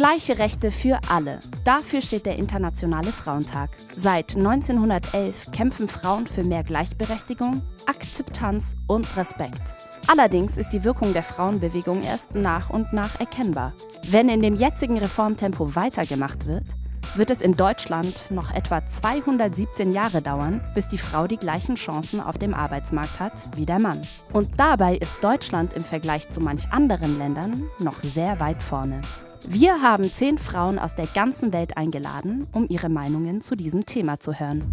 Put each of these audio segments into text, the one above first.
Gleiche Rechte für alle. Dafür steht der Internationale Frauentag. Seit 1911 kämpfen Frauen für mehr Gleichberechtigung, Akzeptanz und Respekt. Allerdings ist die Wirkung der Frauenbewegung erst nach und nach erkennbar. Wenn in dem jetzigen Reformtempo weitergemacht wird, wird es in Deutschland noch etwa 217 Jahre dauern, bis die Frau die gleichen Chancen auf dem Arbeitsmarkt hat wie der Mann. Und dabei ist Deutschland im Vergleich zu manch anderen Ländern noch sehr weit vorne. Wir haben 10 Frauen aus der ganzen Welt eingeladen, um ihre Meinungen zu diesem Thema zu hören.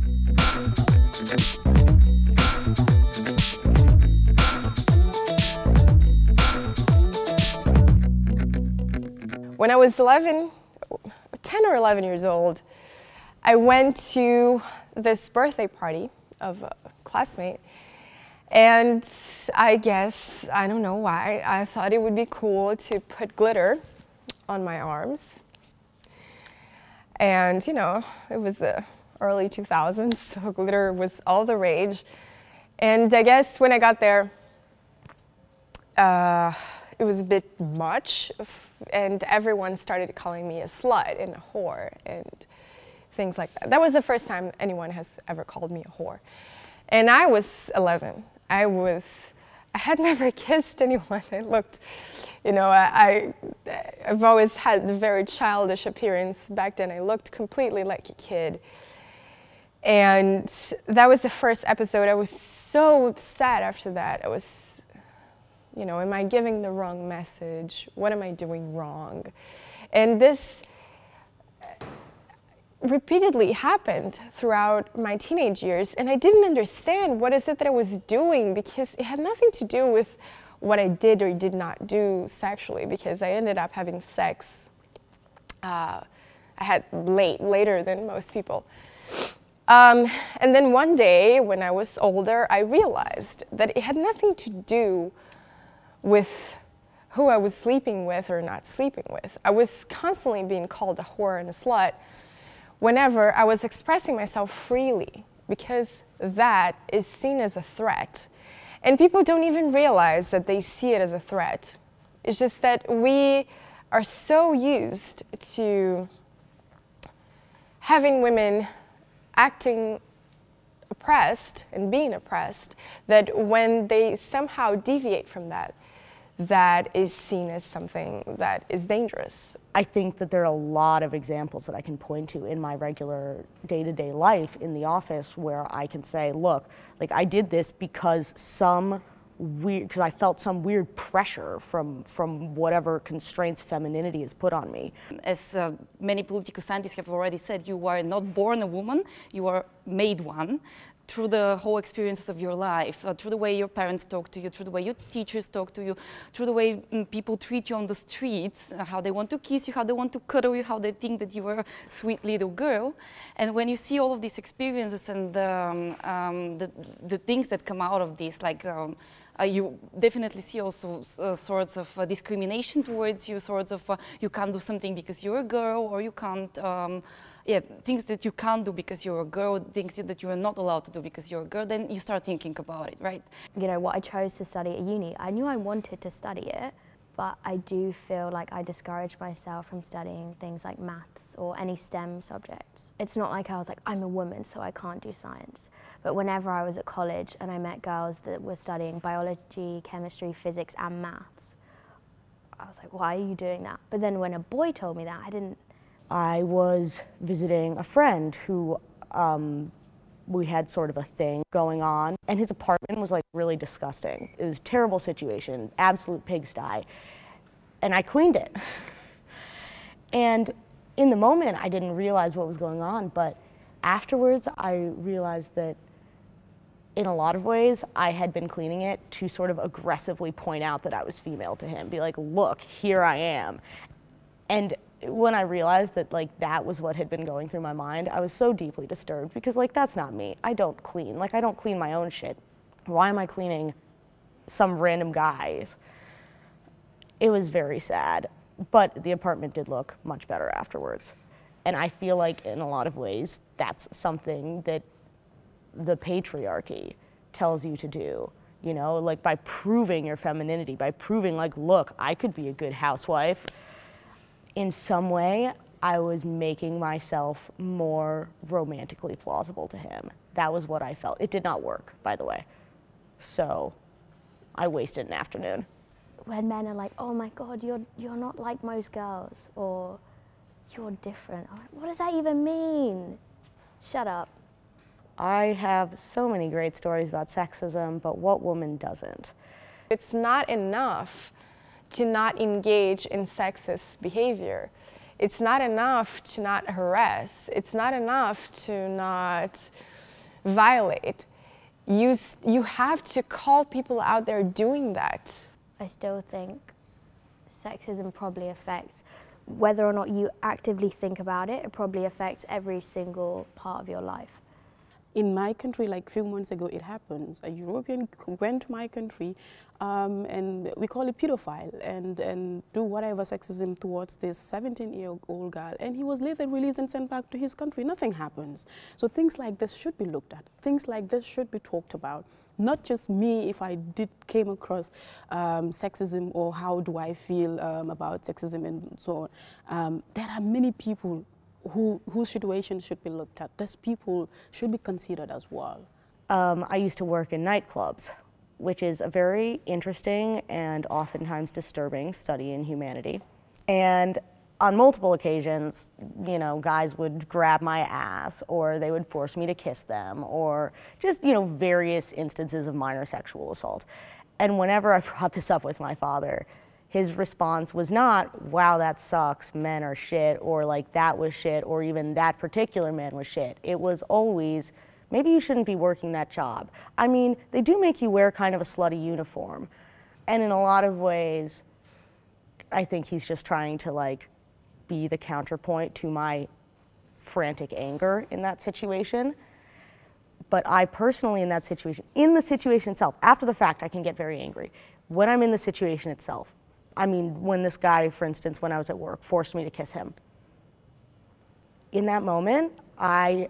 When I was 10 or 11 years old, I went to this birthday party of a classmate, and I guess, I don't know why, I thought it would be cool to put glitter on my arms. And you know, it was the early 2000s, so glitter was all the rage. And I guess when I got there, it was a bit much, and everyone started calling me a slut and a whore and things like that. That was the first time anyone has ever called me a whore. And I was 11. I had never kissed anyone. I looked, you know, I've always had the very childish appearance. Back then I looked completely like a kid. And that was the first episode. I was so upset after that. I was, you know, am I giving the wrong message? What am I doing wrong? And this repeatedly happened throughout my teenage years, and I didn't understand what is it that I was doing, because it had nothing to do with what I did or did not do sexually, because I ended up having sex I had later than most people. And then one day when I was older, I realized that it had nothing to do with who I was sleeping with or not sleeping with. I was constantly being called a whore and a slut whenever I was expressing myself freely, because that is seen as a threat. And people don't even realize that they see it as a threat. It's just that we are so used to having women acting oppressed and being oppressed, that when they somehow deviate from that, that is seen as something that is dangerous. I think that there are a lot of examples that I can point to in my regular day-to-day life in the office where I can say, look, like I did this because because I felt some weird pressure from whatever constraints femininity has put on me. As many political scientists have already said, you are not born a woman, you are made one, through the whole experiences of your life, through the way your parents talk to you, through the way your teachers talk to you, through the way people treat you on the streets, how they want to kiss you, how they want to cuddle you, how they think that you are a sweet little girl. And when you see all of these experiences and the things that come out of this, like you definitely see also sorts of discrimination towards you, sorts of you can't do something because you're a girl, or you can't things that you can't do because you're a girl, things that you are not allowed to do because you're a girl, then you start thinking about it, right? You know, what I chose to study at uni, I knew I wanted to study it, but I do feel like I discouraged myself from studying things like maths or any STEM subjects. It's not like I was like, I'm a woman, so I can't do science. But whenever I was at college and I met girls that were studying biology, chemistry, physics, and maths, I was like, why are you doing that? But then when a boy told me that, I was visiting a friend who we had sort of a thing going on, and his apartment was like really disgusting. It was a terrible situation, absolute pigsty, and I cleaned it. And in the moment, I didn't realize what was going on, but afterwards, I realized that in a lot of ways, I had been cleaning it to sort of aggressively point out that I was female to him, be like, look, here I am. And when I realized that like that was what had been going through my mind, I was so deeply disturbed, because like that's not me. I don't clean. Like I don't clean my own shit. Why am I cleaning some random guy's? It was very sad, but the apartment did look much better afterwards. And I feel like in a lot of ways that's something that the patriarchy tells you to do. You know, like by proving your femininity, by proving like, look, I could be a good housewife. in some way, I was making myself more romantically plausible to him. That was what I felt. It did not work, by the way. So I wasted an afternoon. When men are like, oh my God, you're not like most girls, or you're different. I'm like, what does that even mean? Shut up. I have so many great stories about sexism, but what woman doesn't? It's not enough to not engage in sexist behavior. It's not enough to not harass. It's not enough to not violate. You have to call people out there doing that. I still think sexism probably affects, whether or not you actively think about it, it probably affects every single part of your life. In my country, like a few months ago, it happens. A European went to my country, and we call it pedophile, and do whatever sexism towards this 17-year-old girl, and he was later released and sent back to his country. Nothing happens. So things like this should be looked at. Things like this should be talked about. Not just me, if I came across sexism, or how do I feel about sexism and so on. There are many people whose situation should be looked at. These people should be considered as well. I used to work in nightclubs, which is a very interesting and oftentimes disturbing study in humanity. And on multiple occasions, you know, guys would grab my ass, or they would force me to kiss them, or just, you know, various instances of minor sexual assault. And whenever I brought this up with my father, his response was not, wow, that sucks, men are shit, or like that was shit, or even that particular man was shit. It was always, maybe you shouldn't be working that job. I mean, they do make you wear kind of a slutty uniform. And in a lot of ways, I think he's just trying to like be the counterpoint to my frantic anger in that situation. But I personally, in that situation, in the situation itself, after the fact, I can get very angry. When I'm in the situation itself, I mean, when this guy, for instance, when I was at work, forced me to kiss him. In that moment, I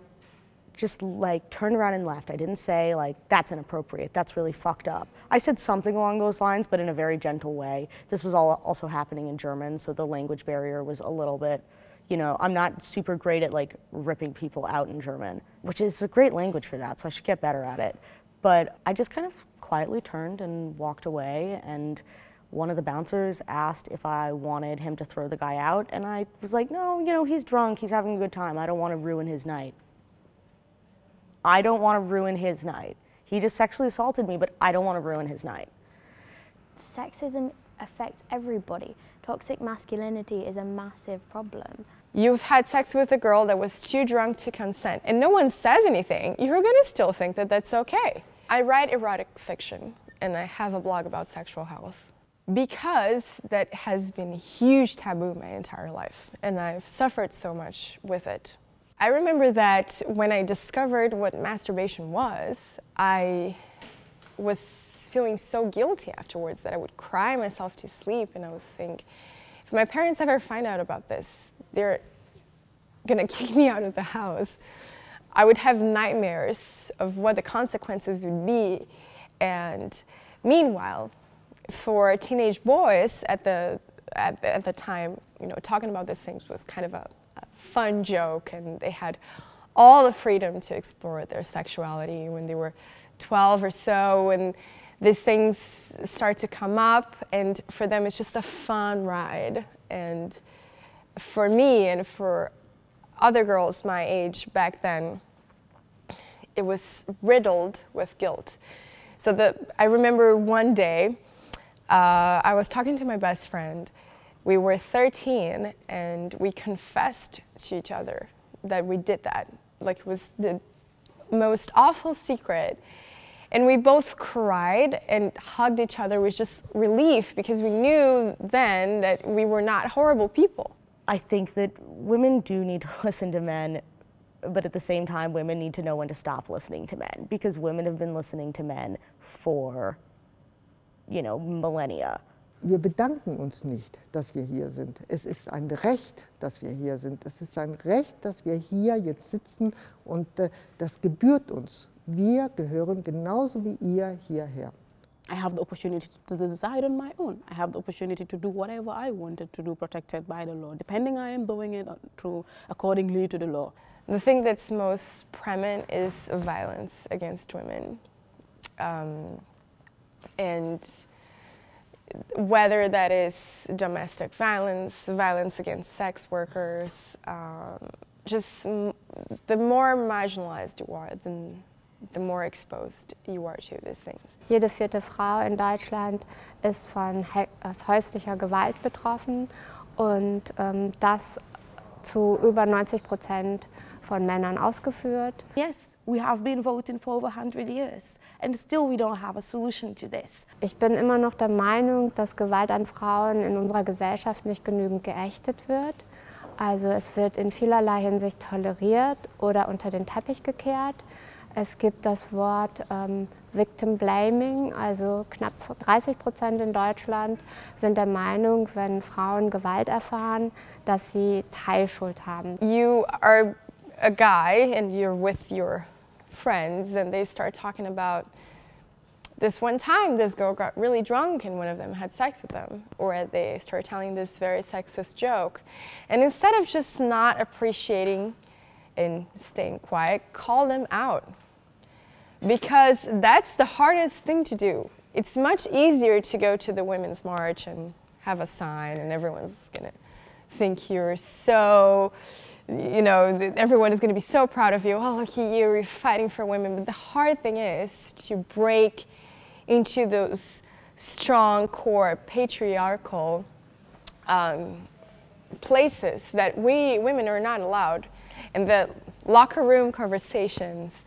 just like turned around and left. I didn't say like, that's inappropriate, that's really fucked up. I said something along those lines, but in a very gentle way. This was all also happening in German, so the language barrier was a little bit, you know, I'm not super great at like ripping people out in German, which is a great language for that, so I should get better at it. But I just kind of quietly turned and walked away, and one of the bouncers asked if I wanted him to throw the guy out, and I was like, no, you know, he's drunk, he's having a good time, I don't want to ruin his night. I don't want to ruin his night. He just sexually assaulted me, but I don't want to ruin his night. Sexism affects everybody. Toxic masculinity is a massive problem. You've had sex with a girl that was too drunk to consent, and no one says anything, you're gonna still think that that's okay. I write erotic fiction, and I have a blog about sexual health, because that has been a huge taboo my entire life, and I've suffered so much with it. I remember that when I discovered what masturbation was, I was feeling so guilty afterwards that I would cry myself to sleep, and I would think, if my parents ever find out about this, they're gonna kick me out of the house. I would have nightmares of what the consequences would be. And meanwhile, for teenage boys at the time, you know, talking about these things was kind of a fun joke, and they had all the freedom to explore their sexuality when they were 12 or so, and these things start to come up, and for them it's just a fun ride. And for me and for other girls my age back then, it was riddled with guilt. So I remember one day, I was talking to my best friend. We were 13, and we confessed to each other that we did that. Like, it was the most awful secret. And we both cried and hugged each other with just relief, because we knew then that we were not horrible people. I think that women do need to listen to men, but at the same time, women need to know when to stop listening to men, because women have been listening to men for, you know, millennia. Wir bedanken uns nicht, dass wir hier sind. Es ist ein Recht, dass wir hier sind. Es ist ein Recht, dass wir hier jetzt sitzen, und das gebührt uns. Wir gehören genauso wie ihr hierher. I have the opportunity to decide on my own. I have the opportunity to do whatever I wanted to do, protected by the law, depending I am doing it accordingly to the law. The thing that's most prevalent is violence against women. And whether that is domestic violence, violence against sex workers, just the more marginalized you are, the more exposed you are to these things. Jede vierte Frau in Deutschland ist von häuslicher Gewalt betroffen und das zu über 90% von Männern ausgeführt. Yes, we have been voting for over 100 years and still we don't have a solution to this. Ich bin immer noch der Meinung, dass Gewalt an Frauen in unserer Gesellschaft nicht genügend geächtet wird. Also es wird in vielerlei Hinsicht toleriert oder unter den Teppich gekehrt. Es gibt das Wort Victim Blaming, also knapp 30% in Deutschland sind der Meinung, wenn Frauen Gewalt erfahren, dass sie Teilschuld haben. You are a guy and you're with your friends and they start talking about this one time this girl got really drunk and one of them had sex with them, or they start telling this very sexist joke. And instead of just not appreciating and staying quiet, call them out. Because that's the hardest thing to do. It's much easier to go to the Women's March and have a sign and everyone's gonna think you're so, you know, everyone is gonna be so proud of you. Oh, look at you, you're fighting for women. But the hard thing is to break into those strong core patriarchal places that we women are not allowed. And the locker room conversations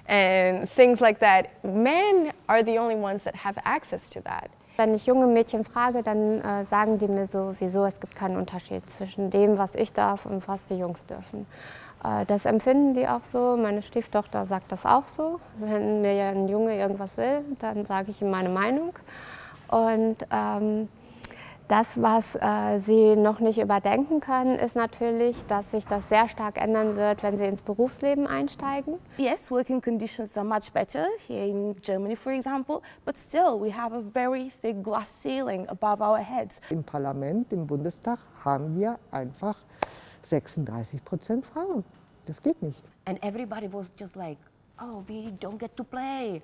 and things like that, men are the only ones that have access to that. Wenn ich junge Mädchen frage, dann sagen die mir so, wieso, es gibt keinen Unterschied zwischen dem, was ich darf und was die Jungs dürfen. Das empfinden die auch so, meine Stieftochter sagt das auch so. Wenn mir ja ein Junge irgendwas will, dann sage ich ihm meine Meinung. Und das, was sie noch nicht überdenken können, ist natürlich, dass sich das sehr stark ändern wird, wenn sie ins Berufsleben einsteigen. Yes, working conditions are much better here in Germany, for example, but still we have a very thick glass ceiling above our heads. Im Parlament, im Bundestag, haben wir einfach 36% Frauen. Das geht nicht. And everybody was just like, oh, we don't get to play.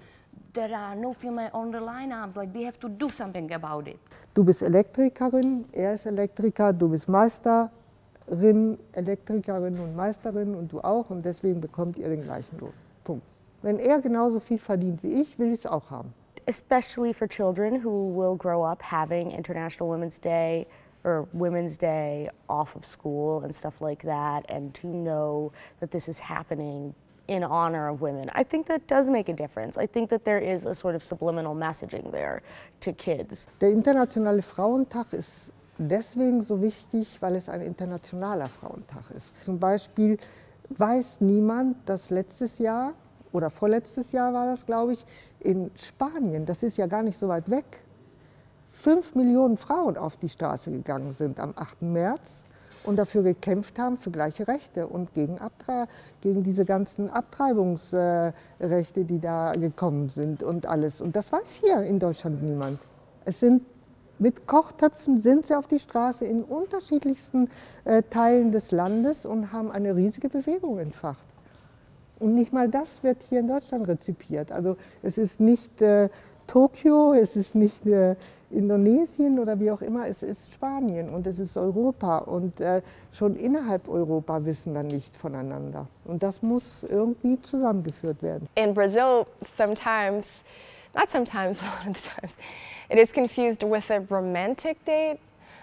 There are no female on the lineups. Like, we have to do something about it. Du bist Elektrikerin, er ist Elektriker, du bist Meisterin, Elektrikerin und Meisterin und du auch und deswegen bekommt ihr den gleichen Lohn. Punkt. Wenn er genauso viel verdient wie ich, will ich es auch haben. Especially for children who will grow up having International Women's Day or Women's Day off of school and stuff like that, and to know that this is happening in honor of women. I think that does make a difference. I think that there is a sort of subliminal messaging there to kids. Der Internationale Frauentag ist deswegen so wichtig, weil es ein internationaler Frauentag ist. Zum Beispiel weiß niemand, dass letztes Jahr oder vorletztes Jahr war das, glaube ich, in Spanien, das ist ja gar nicht so weit weg, 5 Millionen Frauen auf die Straße gegangen sind am 8. März. Und dafür gekämpft haben, für gleiche Rechte und gegen diese ganzen Abtreibungsrechte, die da gekommen sind und alles. Und das weiß hier in Deutschland niemand. Es sind mit Kochtöpfen sind sie auf die Straße in unterschiedlichsten Teilen des Landes und haben eine riesige Bewegung entfacht. Und nicht mal das wird hier in Deutschland rezipiert. Also es ist nicht Tokio, es ist nicht Indonesien oder wie auch immer, es ist Spanien und es ist Europa und schon innerhalb Europa wissen wir nicht voneinander. Und das muss irgendwie zusammengeführt werden. In Brazil, sometimes, not sometimes, a lot of the times, it is confused with a romantic date.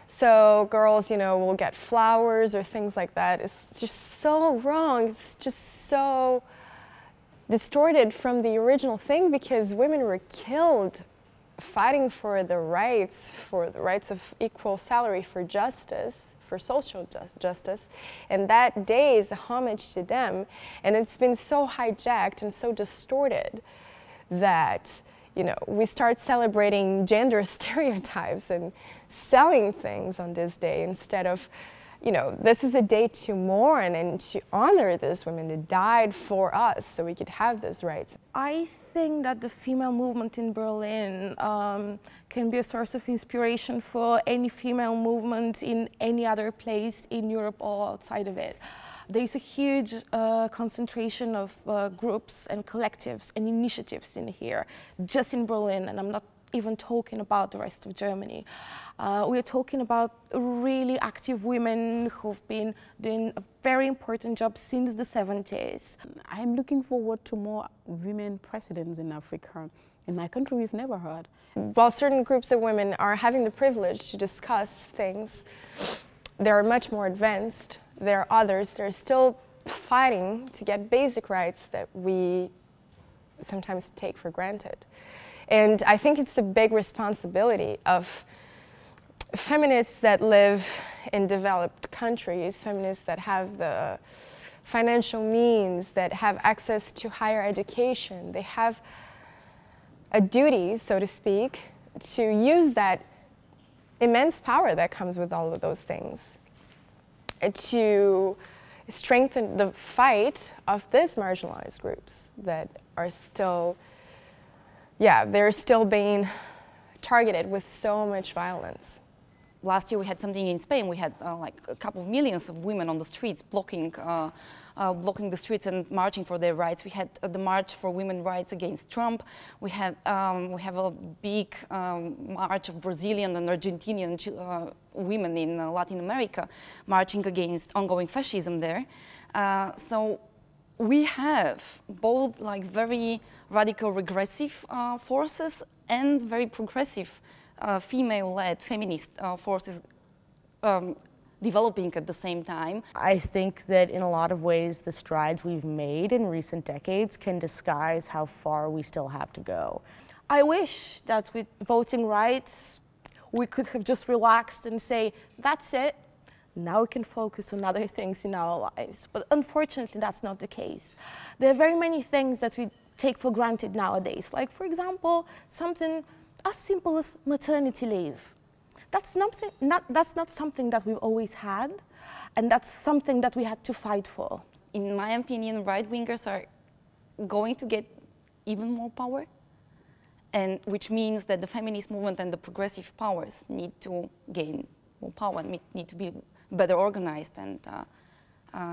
So girls, you know, will get flowers or things like that. It's just so wrong. It's just so distorted from the original thing because women were killed fighting for the rights of equal salary, for justice, for social justice. And that day is a homage to them. And it's been so hijacked and so distorted that, you know, we start celebrating gender stereotypes and selling things on this day instead of, you know, this is a day to mourn and to honor those women that died for us so we could have those rights. I think that the female movement in Berlin can be a source of inspiration for any female movement in any other place in Europe or outside of it. There's a huge concentration of groups and collectives and initiatives in here, just in Berlin, and I'm not even talking about the rest of Germany. We're talking about really active women who've been doing a very important job since the 70s. I'm looking forward to more women presidents in Africa. In my country, we've never heard. While certain groups of women are having the privilege to discuss things, they're much more advanced. There are others that are still fighting to get basic rights that we sometimes take for granted. And I think it's a big responsibility of feminists that live in developed countries, feminists that have the financial means, that have access to higher education. They have a duty, so to speak, to use that immense power that comes with all of those things to strengthen the fight of these marginalized groups that are still, they're still being targeted with so much violence. Last year we had something in Spain. We had like a couple of millions of women on the streets blocking the streets and marching for their rights. We had the March for Women's Rights against Trump. We have a big march of Brazilian and Argentinian women in Latin America marching against ongoing fascism there. So we have both like very radical regressive forces and very progressive female-led feminist forces developing at the same time. I think that in a lot of ways the strides we've made in recent decades can disguise how far we still have to go. I wish that with voting rights we could have just relaxed and say, that's it, now we can focus on other things in our lives. But unfortunately that's not the case. There are very many things that we take for granted nowadays, like for example something as simple as maternity leave. That's not something that we've always had, and that's something that we had to fight for. In my opinion, right-wingers are going to get even more power, and which means that the feminist movement and the progressive powers need to gain more power, need to be better organized, and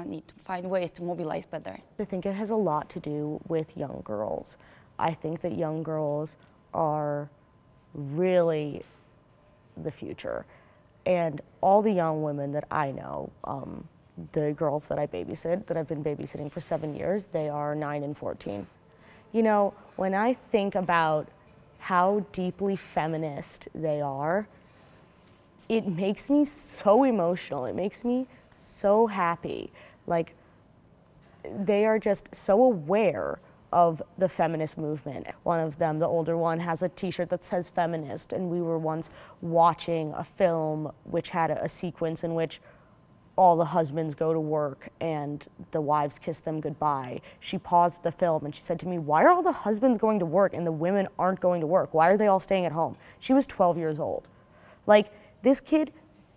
need to find ways to mobilize better. I think it has a lot to do with young girls. I think that young girls are really the future. And all the young women that I know, the girls that I babysit, that I've been babysitting for 7 years, they are 9 and 14. You know, when I think about how deeply feminist they are, it makes me so emotional. It makes me so happy. Like, they are just so aware of the feminist movement. One of them, the older one, has a t-shirt that says feminist, and we were once watching a film which had a sequence in which all the husbands go to work and the wives kiss them goodbye. She paused the film and she said to me, why are all the husbands going to work and the women aren't going to work? Why are they all staying at home? She was 12 years old. Like, this kid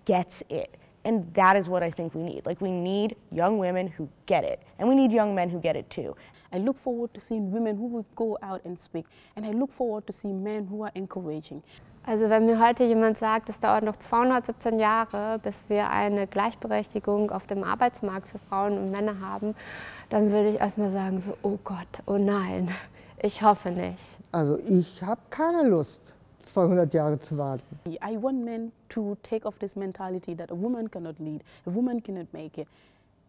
gets it. And that is what I think we need. Like, we need young women who get it. And we need young men who get it too. I look forward to seeing women who will go out and speak. And I look forward to seeing men who are encouraging. Also wenn mir heute jemand sagt, es dauert noch 217 Jahre, bis wir eine Gleichberechtigung auf dem Arbeitsmarkt für Frauen und Männer haben, dann würde ich erstmal sagen, so, oh Gott, oh nein, ich hoffe nicht. Also ich habe keine Lust, 200 Jahre zu warten. I want men to take off this mentality that a woman cannot lead, a woman cannot make it.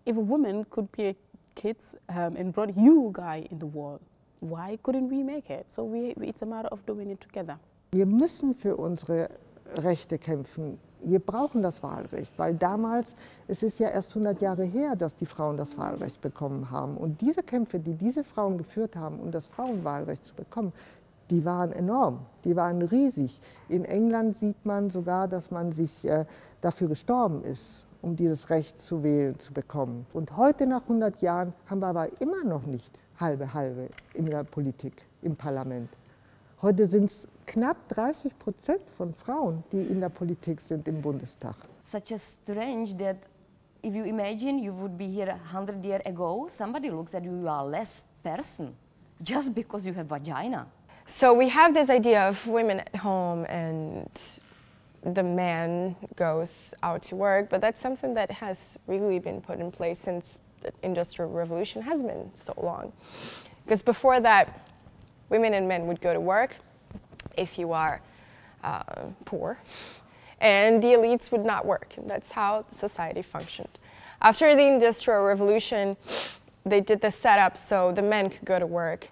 If a woman could be kids and brought you guy in the world, why couldn't we make it? So it's a matter of doing it together. Wir müssen für unsere Rechte kämpfen. Wir brauchen das Wahlrecht, weil damals, es ist ja erst 100 Jahre her, dass die Frauen das Wahlrecht bekommen haben. Und diese Kämpfe, die diese Frauen geführt haben, um das Frauenwahlrecht zu bekommen, die waren enorm, die waren riesig. In England sieht man sogar, dass man sich dafür gestorben ist, um dieses Recht zu wählen zu bekommen. Und heute, nach 100 Jahren, haben wir aber immer noch nicht halbe in der Politik, im Parlament. Heute sind es knapp 30% von Frauen, die in der Politik sind im Bundestag. Such a strange that if you imagine you would be here 100 years ago, somebody looks at you, you are less person. just because you have vagina. So we have this idea of women at home and the man goes out to work, but that's something that has really been put in place since the Industrial Revolution has been so long. Because before that, women and men would go to work if you are poor, and the elites would not work. That's how society functioned. After the Industrial Revolution, they did the setup so the men could go to work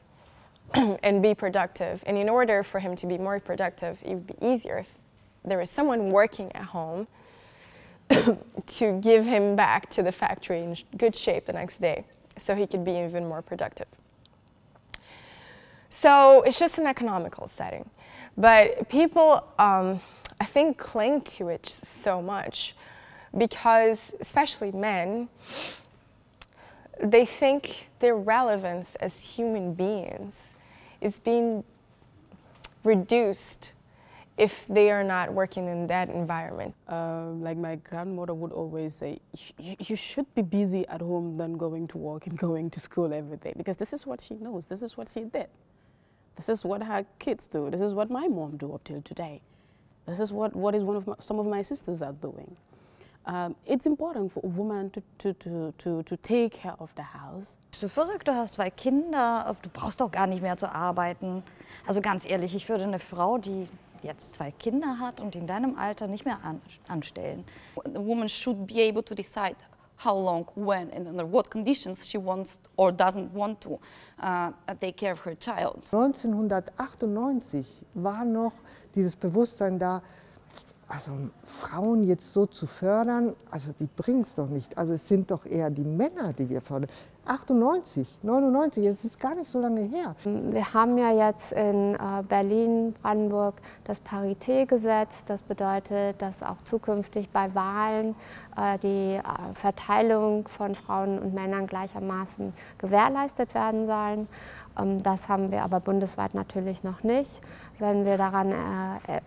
and be productive. And in order for him to be more productive, it would be easier if there was someone working at home to give him back to the factory in good shape the next day so he could be even more productive. So it's just an economical setting. But people, I think, cling to it so much because, especially men, they think their relevance as human beings is being reduced if they are not working in that environment. Like my grandmother would always say, you should be busy at home than going to work and going to school every day, because this is what she knows, this is what she did. This is what her kids do, this is what my mom do up till today. This is what some of my sisters are doing. It's important for a woman to take care of the house. Bist du verrückt? Du hast 2 Kinder, du brauchst doch gar nicht mehr zu arbeiten. Also ganz ehrlich, ich würde eine Frau, die jetzt 2 Kinder hat und in deinem Alter nicht mehr anstellen. A woman should be able to decide how long, when, and under what conditions she wants or doesn't want to take care of her child. 1998 war noch dieses Bewusstsein da, also Frauen jetzt so zu fördern, also die bringen es doch nicht. Also es sind doch eher die Männer, die wir fördern. 98, 99, es ist gar nicht so lange her. Wir haben ja jetzt in Berlin, Brandenburg das Paritätgesetz. Das bedeutet, dass auch zukünftig bei Wahlen die Verteilung von Frauen und Männern gleichermaßen gewährleistet werden sollen. Das haben wir aber bundesweit natürlich noch nicht. Wenn wir daran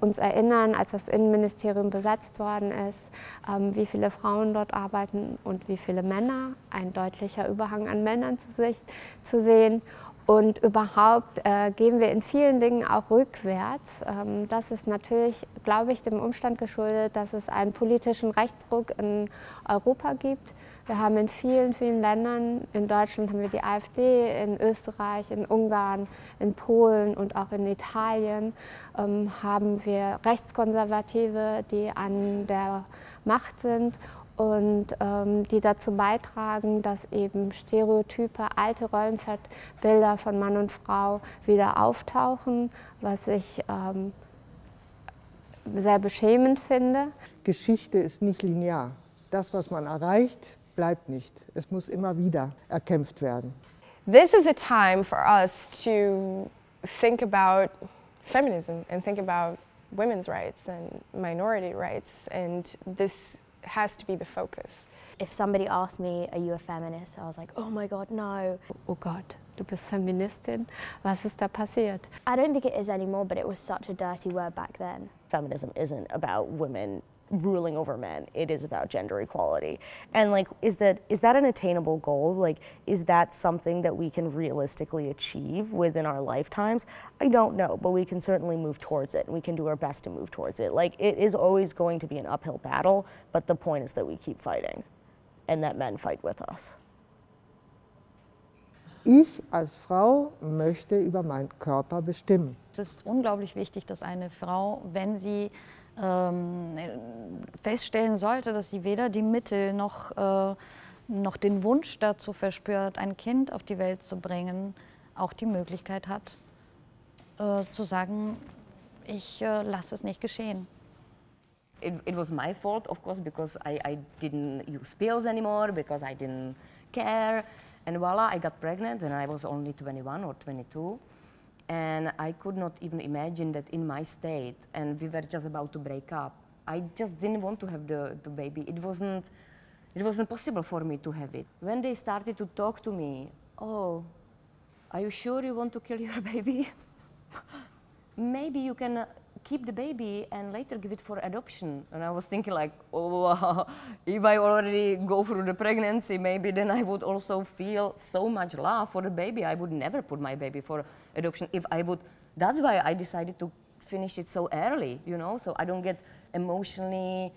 uns erinnern, als das Innenministerium besetzt worden ist, wie viele Frauen dort arbeiten und wie viele Männer, ein deutlicher Überhang an Männern zu sehen. Und überhaupt gehen wir in vielen Dingen auch rückwärts. Das ist natürlich, glaube ich, dem Umstand geschuldet, dass es einen politischen Rechtsruck in Europa gibt. Wir haben in vielen, vielen Ländern, in Deutschland haben wir die AfD, in Österreich, in Ungarn, in Polen und auch in Italien haben wir Rechtskonservative, die an der Macht sind und die dazu beitragen, dass eben Stereotype, alte Rollenbilder von Mann und Frau wieder auftauchen, was ich sehr beschämend finde. Geschichte ist nicht linear. Das, was man erreicht, bleibt nicht. Es muss immer wieder erkämpft werden. This is a time for us to think about feminism and think about women's rights and minority rights, and this has to be the focus. If somebody asked me, are you a feminist? I was like, oh my God, no. Oh Gott, du bist Feministin? Was ist da passiert? I don't think it is anymore, but it was such a dirty word back then. Feminism isn't about women ruling over men. It is about gender equality. And like, is that an attainable goal? Like, is that something that we can realistically achieve within our lifetimes? I don't know, but we can certainly move towards it, and we can do our best to move towards it. Like, it is always going to be an uphill battle, but the point is that we keep fighting, and that men fight with us. Ich als Frau möchte über meinen Körper bestimmen. Es ist unglaublich wichtig, dass eine Frau, wenn sie feststellen sollte, dass sie weder die Mittel noch den Wunsch dazu verspürt, ein Kind auf die Welt zu bringen, auch die Möglichkeit hat, zu sagen, ich lasse es nicht geschehen. It was my fault, of course, because I didn't use pills anymore, because I didn't care. And voila, I got pregnant and I was only 21 or 22. And I could not even imagine that in my state, and we were just about to break up, I just didn't want to have the baby. It wasn't possible for me to have it. When they started to talk to me, oh, are you sure you want to kill your baby? Maybe you can keep the baby and later give it for adoption. And I was thinking like, oh, if I already go through the pregnancy, maybe then I would also feel so much love for the baby. I would never put my baby for adoption if I would. That's why I decided to finish it so early, you know, so I don't get emotionally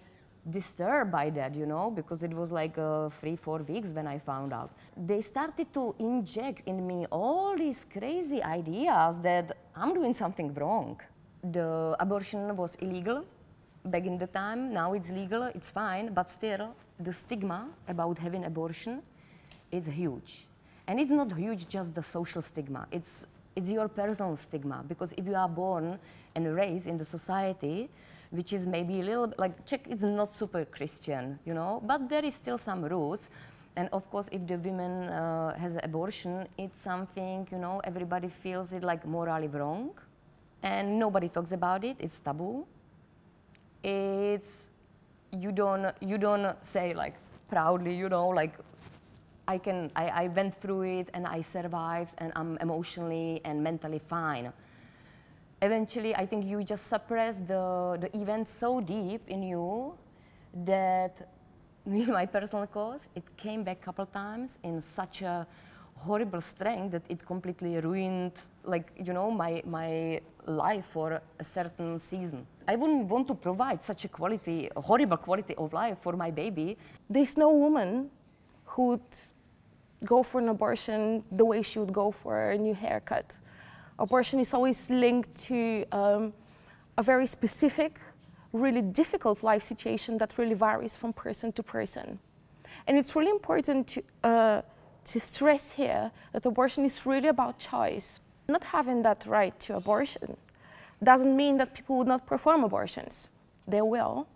disturbed by that, you know, because it was like 3-4 weeks when I found out. They started to inject in me all these crazy ideas that I'm doing something wrong. The abortion was illegal back in the time. Now it's legal, it's fine, but still the stigma about having abortion is huge. And it's not huge just the social stigma, it's your personal stigma, because if you are born and raised in the society which is maybe a little bit like Czech, it's not super Christian, you know, but there is still some roots. And of course, if the woman has an abortion, it's something, you know, everybody feels it like morally wrong, and nobody talks about it. It's taboo. It's you don't say like proudly, you know, like I went through it and I survived and I'm emotionally and mentally fine. Eventually, I think you just suppress the event so deep in you that, with my personal cause, it came back a couple times in such a horrible strength that it completely ruined, like, you know, my life for a certain season. I wouldn't want to provide such a quality, a horrible quality of life for my baby. There's no woman who'd go for an abortion the way she would go for a new haircut. Abortion is always linked to a very specific, really difficult life situation that really varies from person to person. And it's really important to stress here that abortion is really about choice. Not having that right to abortion doesn't mean that people would not perform abortions. They will.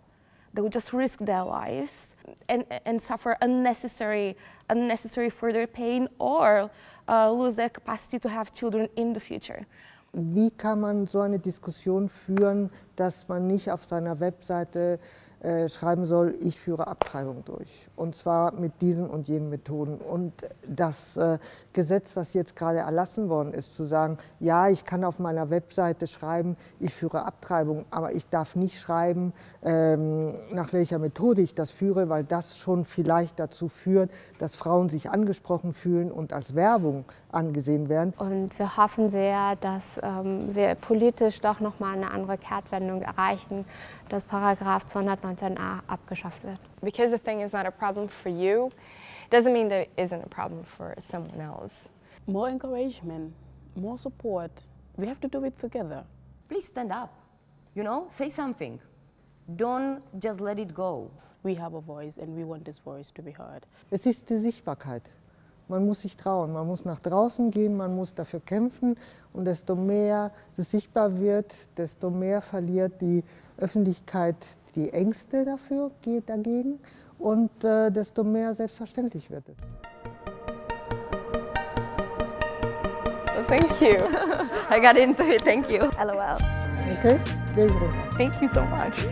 They would just risk their lives and suffer unnecessary further pain or lose their capacity to have children in the future. Wie kann man so eine Diskussion führen, dass man nicht auf seiner Webseite schreiben soll, ich führe Abtreibung durch, und zwar mit diesen und jenen Methoden. Und das Gesetz, was jetzt gerade erlassen worden ist, zu sagen, ja, ich kann auf meiner Webseite schreiben, ich führe Abtreibung, aber ich darf nicht schreiben, nach welcher Methode ich das führe, weil das schon vielleicht dazu führt, dass Frauen sich angesprochen fühlen und als Werbung angesehen werden. Und wir hoffen sehr, dass wir politisch doch nochmal eine andere Kehrtwendung erreichen, dass Paragraph 219a abgeschafft wird. Because the thing is not a problem for you, doesn't mean that it isn't a problem for someone else. More encouragement, more support. We have to do it together. Please stand up, you know, say something. Don't just let it go. We have a voice and we want this voice to be heard. Es ist die Sichtbarkeit. Man muss sich trauen, man muss nach draußen gehen, man muss dafür kämpfen, und desto mehr es sichtbar wird, desto mehr verliert die Öffentlichkeit die Ängste dagegen, und desto mehr selbstverständlich wird es. Thank you. I got into it, thank you. LOL. Okay? Very good. Thank you so much.